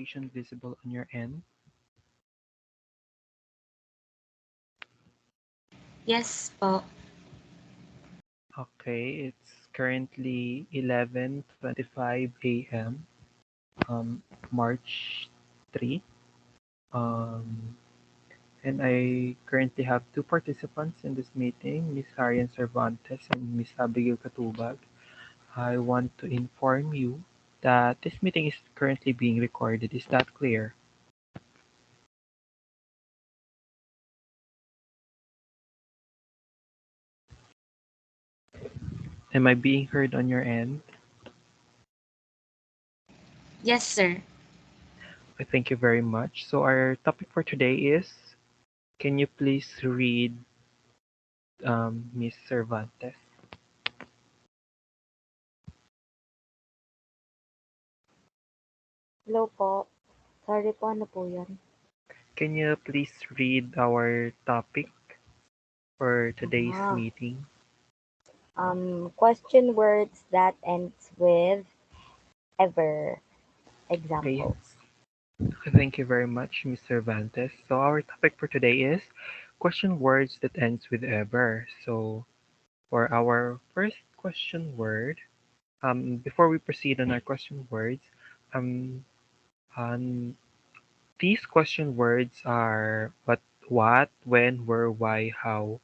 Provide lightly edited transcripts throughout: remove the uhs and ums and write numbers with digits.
presentation visible on your end? Yes po. Okay, it's currently 11:25 a.m. March 3. Um, and I currently have two participants in this meeting, Miss Arian Cervantes and Miss Abigail Katubag. I want to inform you that this meeting is currently being recorded. Is that clear? Am I being heard on your end? Yes, sir. Thank you very much. So our topic for today is, can you please read Miss Cervantes? Hello po. Sorry po, ano po yun? Can you please read our topic for today's Ah, meeting? question words that ends with ever. Okay. Examples. Thank you very much, Miss Cervantes. So our topic for today is question words that ends with ever. So for our first question word, before we proceed on our question words, um, um, these question words are what, when, where, why, how.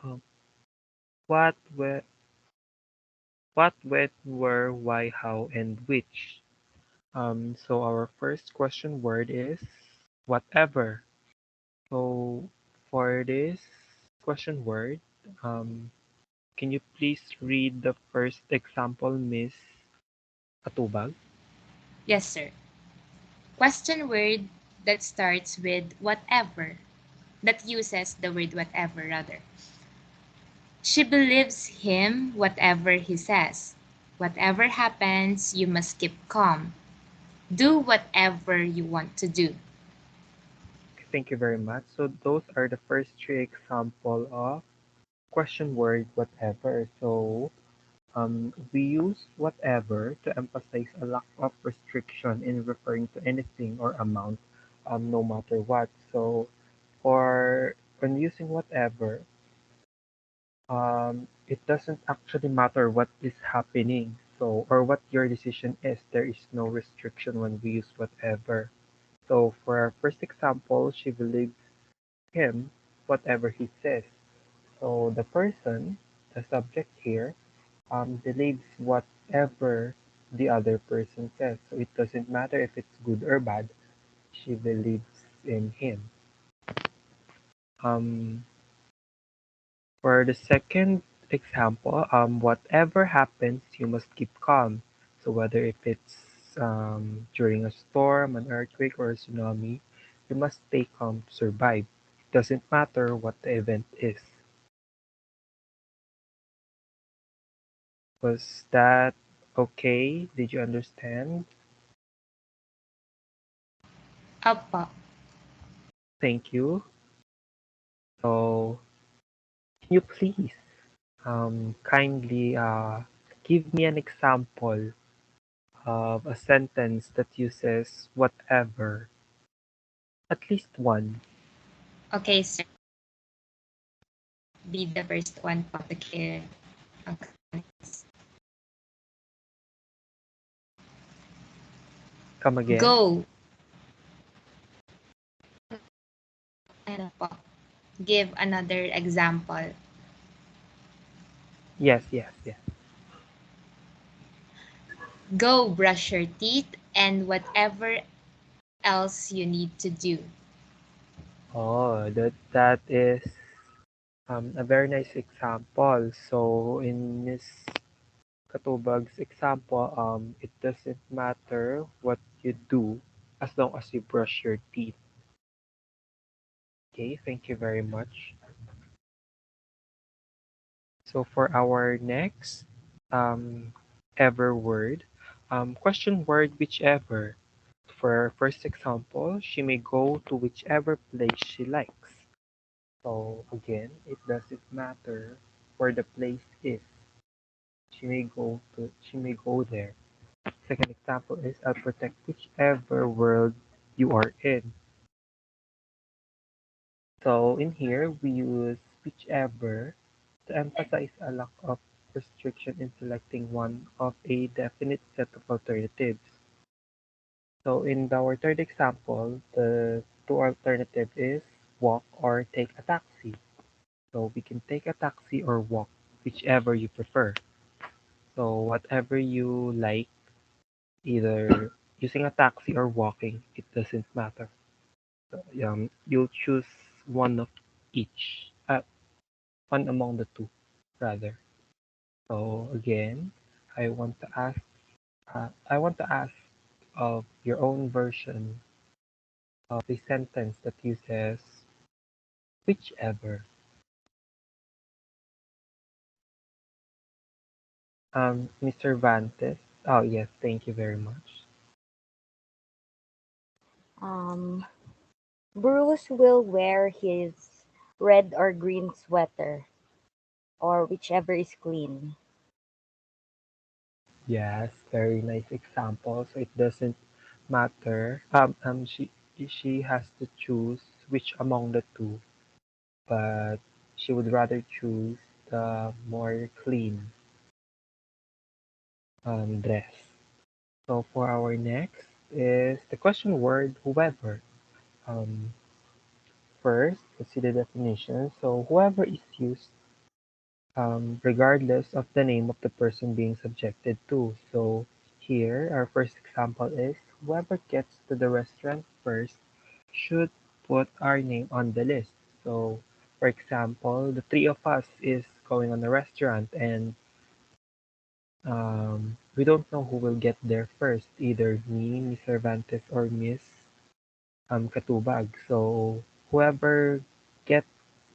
Um, what, when, where, why, how, and which. So our first question word is whatever. So for this question word, um, can you please read the first example, Miss Atubag? Yes, sir. Question word that starts with whatever, that uses the word whatever rather. She believes him whatever he says. Whatever happens, you must keep calm. Do whatever you want to do. Thank you very much. So those are the first three example of question word whatever. So we use whatever to emphasize a lack of restriction in referring to anything or amount, no matter what. So for when using whatever, it doesn't actually matter what is happening. So or what your decision is. There is no restriction when we use whatever. So for our first example, she believes him whatever he says. So the person, the subject here, believes whatever the other person says. So it doesn't matter if it's good or bad. She believes in him. Um, for the second example, whatever happens, you must keep calm. So whether if it's during a storm, an earthquake, or a tsunami, you must stay calm to survive. It doesn't matter what the event is. Was that okay? Did you understand? Apa. Thank you. So, can you please kindly give me an example of a sentence that uses whatever? At least one. Okay, sir. Be the first one po to give. Okay. Come again? Go. Ano po? Give another example. Yes, yes, yes. Go brush your teeth and whatever else you need to do. Oh, that is a very nice example. So in Miss Katubag's example, it doesn't matter what you do as long as you brush your teeth. Okay, thank you very much. So for our next ever word, question word whichever. For our first example, she may go to whichever place she likes. So again, it doesn't matter where the place is. She may go there. Second example is I'll protect whichever world you are in. So in here, we use whichever to emphasize a lack of restriction in selecting one of a definite set of alternatives. So in our third example, the two alternative is walk or take a taxi. So we can take a taxi or walk, whichever you prefer. So whatever you like, either using a taxi or walking, it doesn't matter. So, you'll choose one of each, one among the two, rather. So again, I want to ask of your own version of a sentence that uses whichever. Mr. Vantes. Oh yes, thank you very much. Um, Bruce will wear his red or green sweater, or whichever is clean. Yes, very nice example. So it doesn't matter. She has to choose which among the two, but she would rather choose the more clean dress. So for our next is the question word whoever. Um, First, consider definition. So whoever is used regardless of the name of the person being subjected to. So here, our first example is whoever gets to the restaurant first should put our name on the list. So, for example, the three of us is going on the restaurant and we don't know who will get there first, either me, Miss Cervantes, or Miss Katubag. So, whoever gets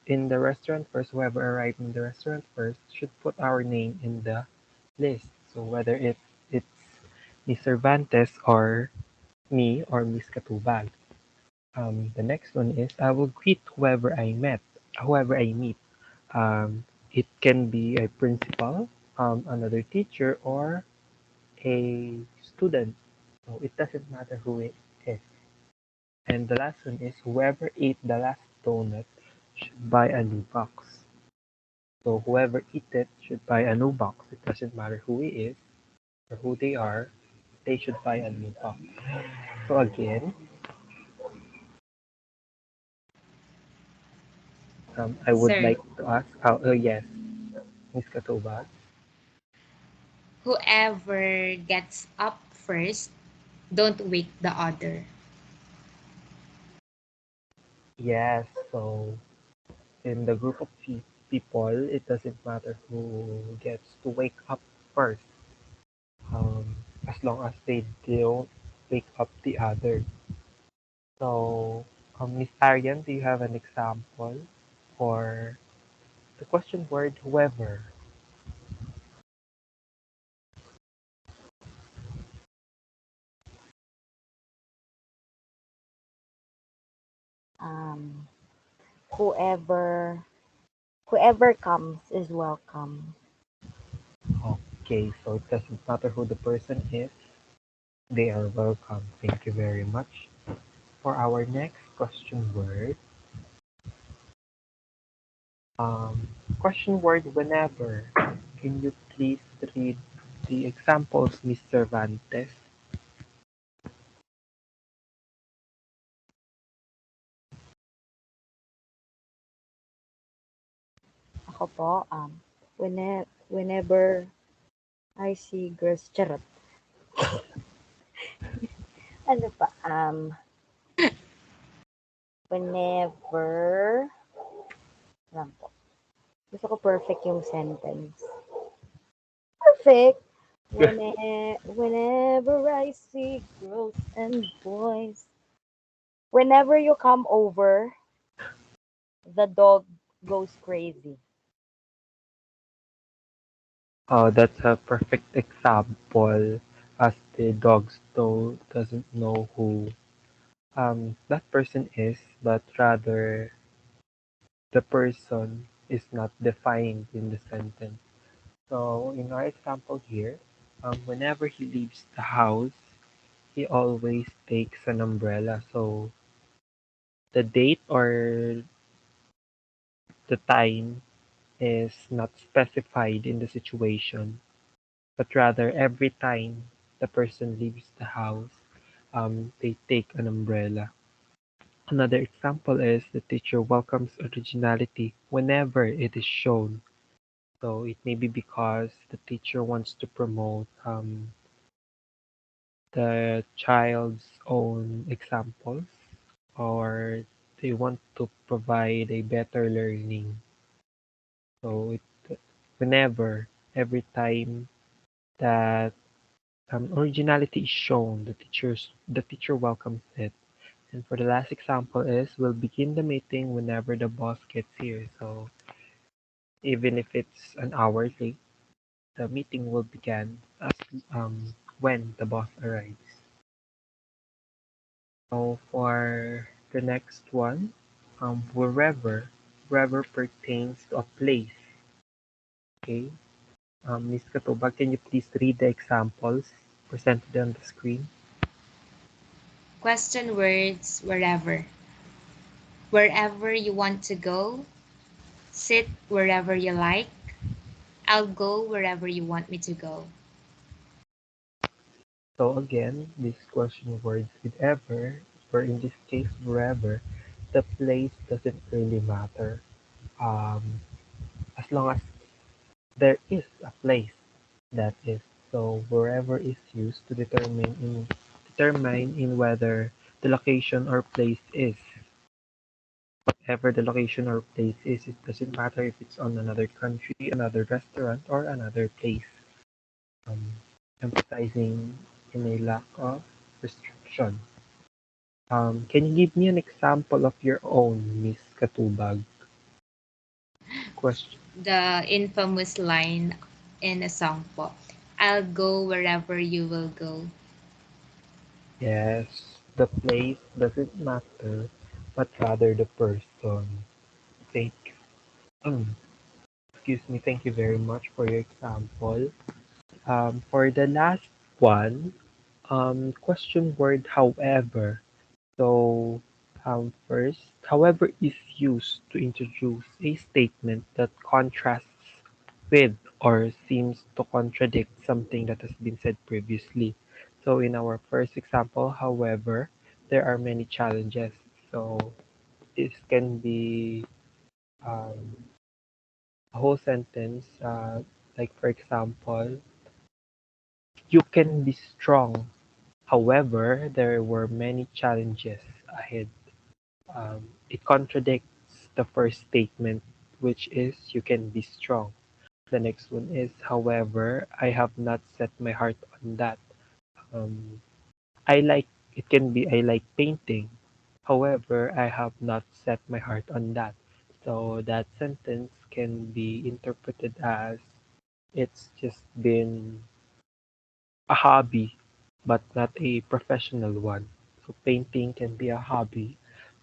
in the restaurant first, whoever arrived in the restaurant first, should put our name in the list. So whether it's Miss Cervantes or me or Miss Katubag. The next one is I will greet whoever I meet. It can be a principal, another teacher, or a student. So it doesn't matter who it is. And the last one is whoever ate the last donut should buy a new box. So whoever eats it should buy a new box. It doesn't matter who he is or who they are, they should buy a new box. So again, I would Sir, like to ask, yes, Miss Katubag. whoever gets up first, don't wake the other. Yes, so in the group of people, it doesn't matter who gets to wake up first, as long as they don't wake up the other. So, Miss Arian, do you have an example for the question word whoever? Um, whoever whoever comes is welcome. Okay, so it doesn't matter who the person is, they are welcome. Thank you very much. For our next question word, um, question word whenever. Can you please read the examples, Miss Cervantes? Ako po, whenever I see girls, charot. Ano pa? Whenever, lang po. Gusto ko perfect yung sentence. Perfect. Whenever I see girls and boys, whenever you come over, the dog goes crazy. Oh, that's a perfect example, as the dogs doesn't know who that person is, but rather the person is not defined in the sentence. So in our example here, Whenever he leaves the house, he always takes an umbrella. So the date or the time is not specified in the situation, but rather every time the person leaves the house, they take an umbrella. Another example is the teacher welcomes originality whenever it is shown. So it may be because the teacher wants to promote the child's own examples, or they want to provide a better learning. So every time that originality is shown, the teacher welcomes it. And for the last example is we'll begin the meeting whenever the boss gets here. So even if it's an hour late, the meeting will begin as when the boss arrives. So for the next one, wherever pertains to a place. Okay. Ms. Katubag, can you please read the examples presented on the screen? Question words wherever. Wherever you want to go. Sit wherever you like. I'll go wherever you want me to go. So again, these question words with ever, or in this case wherever, the place doesn't really matter. Um, as long as there is a place that is. So wherever is used to determine in whether the location or place is. Whatever the location or place is, it doesn't matter if it's on another country, another restaurant, or another place. Um, emphasizing in a lack of restriction. Can you give me an example of your own, Miss Katubag? Question. The infamous line in a song po. I'll go wherever you will go. Yes, the place doesn't matter, but rather the person. Thank, um, excuse me. Thank you very much for your example. For the last one, question word however. So, first, however is used to introduce a statement that contrasts with or seems to contradict something that has been said previously. So, in our first example, however, there are many challenges. So, this can be um, a whole sentence, like, for example, you can be strong. However, there were many challenges ahead. It contradicts the first statement, which is you can be strong. The next one is, however, I have not set my heart on that. Um, I like it can be I like painting. However, I have not set my heart on that. So that sentence can be interpreted as it's just been a hobby, but not a professional one. So painting can be a hobby,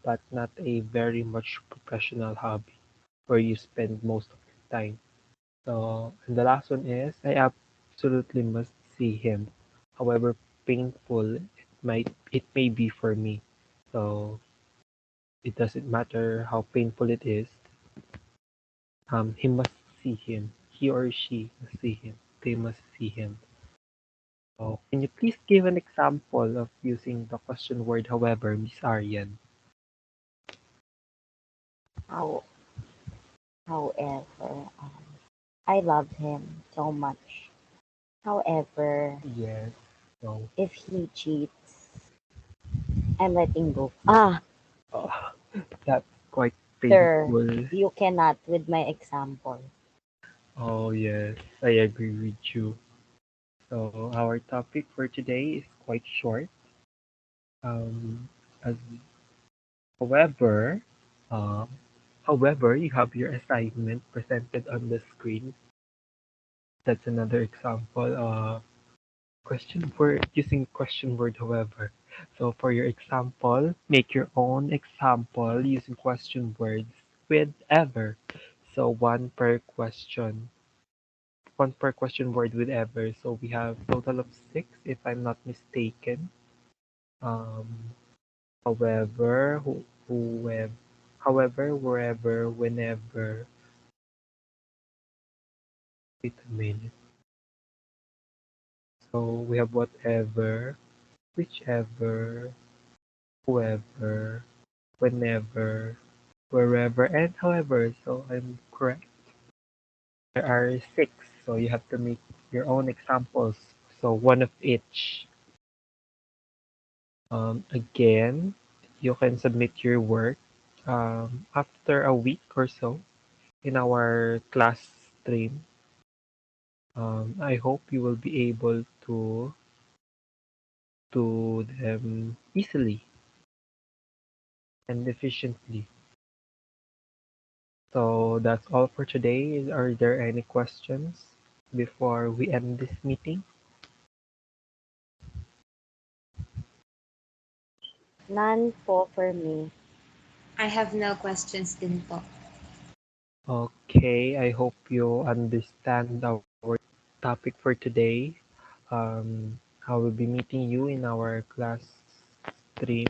but not a very much professional hobby where you spend most of your time. So, and the last one is I absolutely must see him. However painful it may be for me. So it doesn't matter how painful it is. He must see him. He or she must see him. They must see him. So, can you please give an example of using the question word however, Miss Aryan? How, however, I love him so much. However, Yes. So, if he cheats, I'm letting go. Ah, oh, that's quite sir, painful. you cannot with my example. Oh, yes, I agree with you. So, our topic for today is quite short. Um, as however, uh, however, you have your assignment presented on the screen. That's another example. Question word using question word however. So for your example, make your own example using question words with ever. So one per question. one per question word with ever. So we have total of six, if I'm not mistaken. Um, however, whoever, however, wherever, whenever. Wait a minute. So we have whatever, whichever, whoever, whenever, wherever, and however. So I'm correct. There are six, so you have to make your own examples. So one of each. Again, you can submit your work after a week or so in our class stream. I hope you will be able to do them easily and efficiently. So that's all for today. Are there any questions before we end this meeting? None po for me. I have no questions din po. Okay, I hope you understand our topic for today. I will be meeting you in our class stream.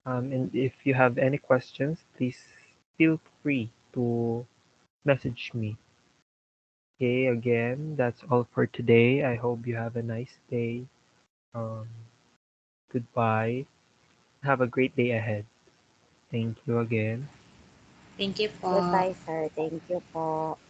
And if you have any questions, please feel free to message me. Okay, again, that's all for today. I hope you have a nice day. Um, Goodbye. Have a great day ahead. Thank you again. Thank you po. Goodbye, sir. Thank you po.